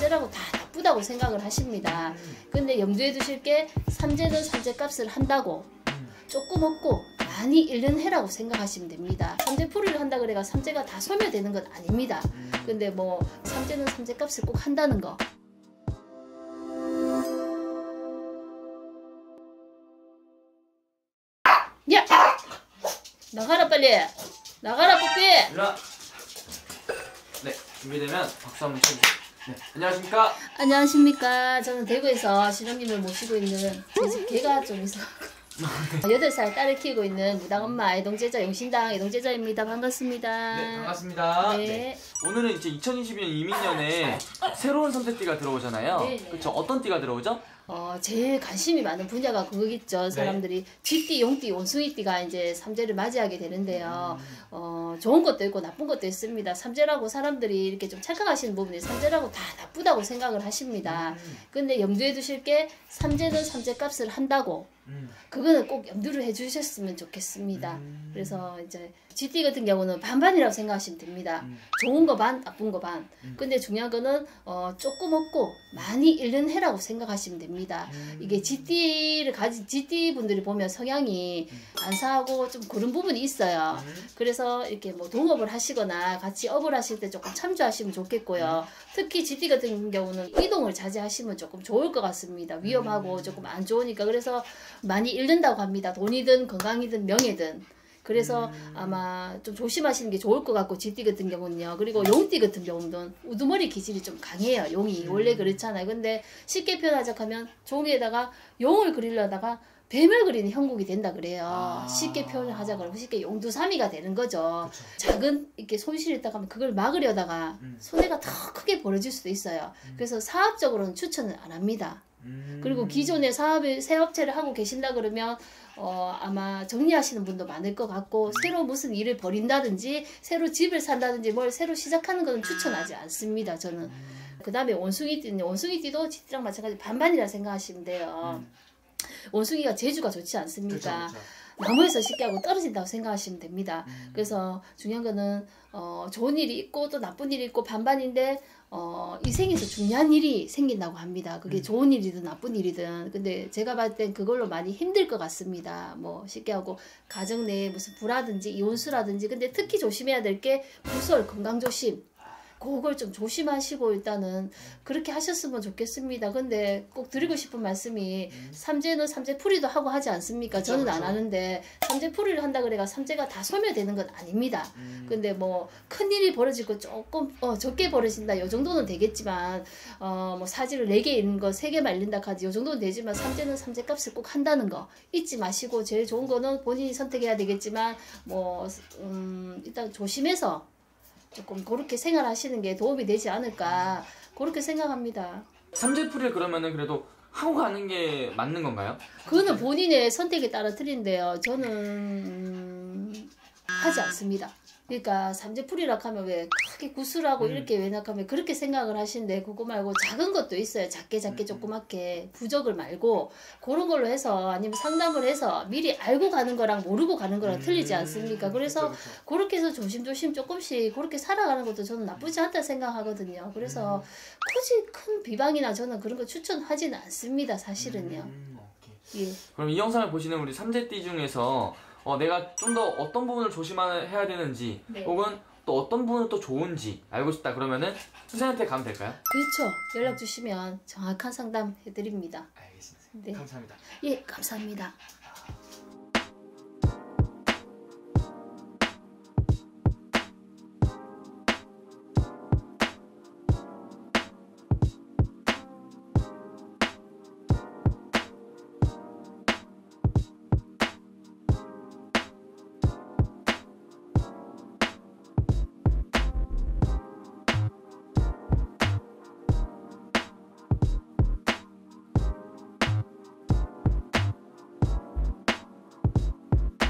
삼재라고 다 나쁘다고 생각을 하십니다. 근데 염두에 두실 게 삼재는 삼재 값을 한다고 조금 없고 많이 잃는 해라고 생각하시면 됩니다. 삼재풀이를 한다 그래가 삼재가 다 소멸되는 건 아닙니다. 근데 뭐 삼재는 삼재 값을 꼭 한다는 거. 야! 나가라 빨리! 나가라 뽀삐! 네, 준비되면 박수 한번 쳐주세요. 네, 안녕하십니까? 안녕하십니까. 저는 대구에서 신혼님을 모시고 있는 개가 좀 있어 8살 딸을 키우고 있는 무당엄마 애동제자 용신당 애동제자입니다. 반갑습니다. 네, 반갑습니다. 네. 네. 오늘은 이제 2022년 이민년에 새로운 선택띠가 들어오잖아요. 네. 그렇죠? 어떤 띠가 들어오죠? 제일 관심이 많은 분야가 그거겠죠. 사람들이 쥐띠, 용띠, 원숭이띠가 이제 삼재를 맞이하게 되는데요. 좋은 것도 있고 나쁜 것도 있습니다. 삼재라고 사람들이 이렇게 좀 착각하시는 부분이 삼재라고 다 나쁘다고 생각을 하십니다. 근데 염두에 두실 게 삼재는 삼재 값을 한다고. 그거는 꼭 염두를 해주셨으면 좋겠습니다. 그래서 이제 쥐띠 같은 경우는 반반이라고 생각하시면 됩니다. 좋은 거 반, 나쁜 거 반. 근데 중요한 거는 조금 없고 많이 잃는 해라고 생각하시면 됩니다. 이게 쥐띠를 가진 쥐띠 분들이 보면 성향이 안사하고 좀 그런 부분이 있어요. 그래서 이렇게 뭐 동업을 하시거나 같이 업을 하실 때 조금 참조하시면 좋겠고요. 특히 쥐띠 같은 경우는 이동을 자제하시면 조금 좋을 것 같습니다. 위험하고 조금 안 좋으니까. 그래서 많이 잃는다고 합니다. 돈이든 건강이든 명예든. 그래서 아마 좀 조심하시는 게 좋을 것 같고, 쥐띠 같은 경우는요. 그리고 용띠 같은 경우는 우두머리 기질이 좀 강해요. 용이 원래 그렇잖아요. 근데 쉽게 표현하자면 종이에다가 용을 그리려다가 뱀을 그리는 형국이 된다 그래요. 쉽게 표현을 하자 그러면 쉽게 용두사미가 되는 거죠. 그쵸. 작은 이렇게 손실이 있다가 하면 그걸 막으려다가 손해가 더 크게 벌어질 수도 있어요. 그래서 사업적으로는 추천을 안 합니다. 그리고 기존에 새 업체를 하고 계신다 그러면 아마 정리하시는 분도 많을 것 같고, 새로 무슨 일을 벌인다든지 새로 집을 산다든지 뭘 새로 시작하는 것은 추천하지 않습니다. 저는. 그 다음에 원숭이띠도 쥐띠랑 마찬가지 반반이라 생각하시면 돼요. 원숭이가 재주가 좋지 않습니까? 그쵸. 나무에서 쉽게 하고 떨어진다고 생각하시면 됩니다. 그래서 중요한 거는 좋은 일이 있고 또 나쁜 일이 있고 반반인데 이 생에서 중요한 일이 생긴다고 합니다. 그게 좋은 일이든 나쁜 일이든. 근데 제가 봤을 땐 그걸로 많이 힘들 것 같습니다. 뭐 쉽게 하고 가정 내에 무슨 불화든지 이혼수라든지. 근데 특히 조심해야 될 게 부설 건강 조심. 그걸 좀 조심하시고 일단은 그렇게 하셨으면 좋겠습니다. 근데 꼭 드리고 싶은 말씀이 삼재는 삼재풀이도 하고 하지 않습니까? 저는 그쵸. 안 하는데 삼재풀이를 한다 그래가 삼재가 다 소멸되는 건 아닙니다. 근데 뭐 큰일이 벌어지고 조금 적게 벌어진다 요 정도는 되겠지만 뭐 사지를 4개 있는 거 3개 말린다 하지 요 정도는 되지만 삼재는 삼재 값을 꼭 한다는 거 잊지 마시고, 제일 좋은 거는 본인이 선택해야 되겠지만 뭐 일단 조심해서 조금 그렇게 생활하시는 게 도움이 되지 않을까 그렇게 생각합니다. 삼재풀이를 그러면은 그래도 하고 가는 게 맞는 건가요? 그거는 본인의 선택에 따라 틀린데요. 저는 하지 않습니다. 그러니까 삼재풀이라 하면 왜 크게 구슬하고 이렇게 왜낙하면 그렇게 생각을 하시는데, 그거 말고 작은 것도 있어요. 작게 조그맣게 부적을 말고 그런 걸로 해서 아니면 상담을 해서 미리 알고 가는 거랑 모르고 가는 거랑 틀리지 않습니까? 그래서 그쵸. 그렇게 해서 조심조심 조금씩 그렇게 살아가는 것도 저는 나쁘지 않다 생각하거든요. 그래서 굳이 큰 비방이나 저는 그런 거 추천하지는 않습니다. 사실은요. 예. 그럼 이 영상을 보시는 우리 삼재띠 중에서 내가 좀 더 어떤 부분을 조심해야 되는지, 네. 혹은 또 어떤 부분은 또 좋은지 알고 싶다 그러면은 선생님한테 가면 될까요? 그렇죠. 연락 주시면 정확한 상담 해드립니다. 알겠습니다. 네. 감사합니다. 예, 감사합니다.